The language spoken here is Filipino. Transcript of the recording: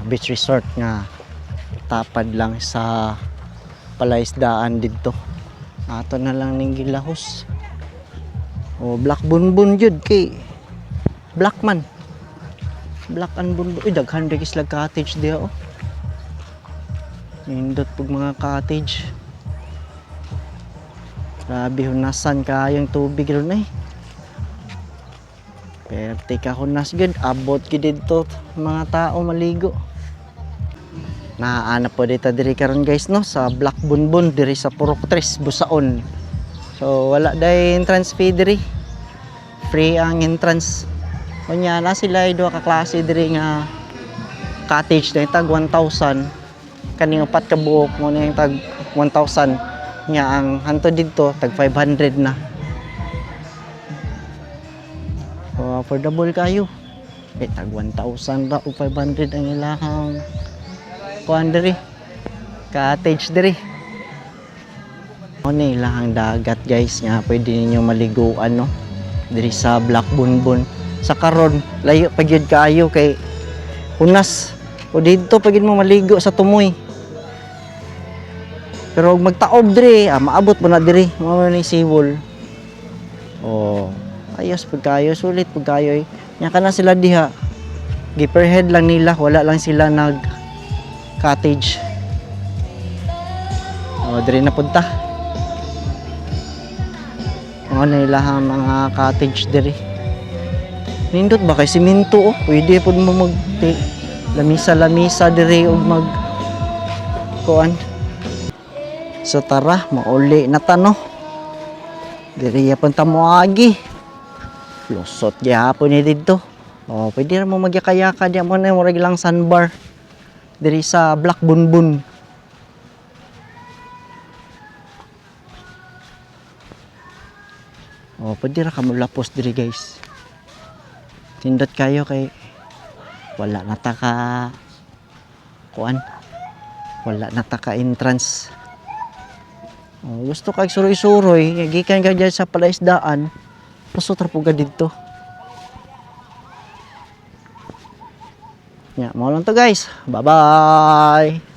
beach resort nga tapad lang sa palaisdaan dito. Ato na lang ning gilahos. O Black Bunbun jud kay Black man. Black and Bunbun. Uy, daghan is lag cottage diha oh. Nindot pug mga cottage. Grabe hunasan kayong tubig ron ay. Perte ka hunas gud, abot gid dito mga tao maligo. Naanap po dito diri karon guys no sa Black Bunbun diri sa Purok 3 Busaon. So wala day entrance fee diri. Free ang entrance. Kunya na sila duha ka klase diri nga cottage na tag 1,000. Kaning upat ka buok mo na yung tag 1,000. Nya ang hanto dito tag 500 na. So, affordable kayo. Tag 1,000 ra o 500 ang ilahang kuan diri. Cottage diri. Ano ilahang dagat guys nga pwede ninyo maliguan no. Diri sa Black Bunbun. Sa karon layo pagyud kaayo kay unas o dito pagyud mo maligo sa tumoy. Pero og magtaob diri, maabot mo na diri, mao ni seawall. Oh. Ayos pud kayo, sulit pud kayo. Nya kana sila diha. Giper head lang nila, wala lang sila nag cottage. O diri na punta. Ano nila ang mga cottage diri. Nindot ba kay semento oh. Pwede pud mo mag lamisa diri og mag kuan. So tara, mauli na ta no. Diri yapon ta moagi. Lusot gyapon ni dito. Oh, pwede ra mo magyakayaka diya mo na murag lang sandbar diri sa Black Bunbun. Oh, pwede ra ka mulapos diri guys. Tindot kayo kay wala na ta ka kuan. Wala na ta ka entrance. Oh, gusto kag suroy-suroy, gikan ka diyan sa palaisdaan. Pasot ra po ka dito. Ya, mao lang to guys. Bye-bye.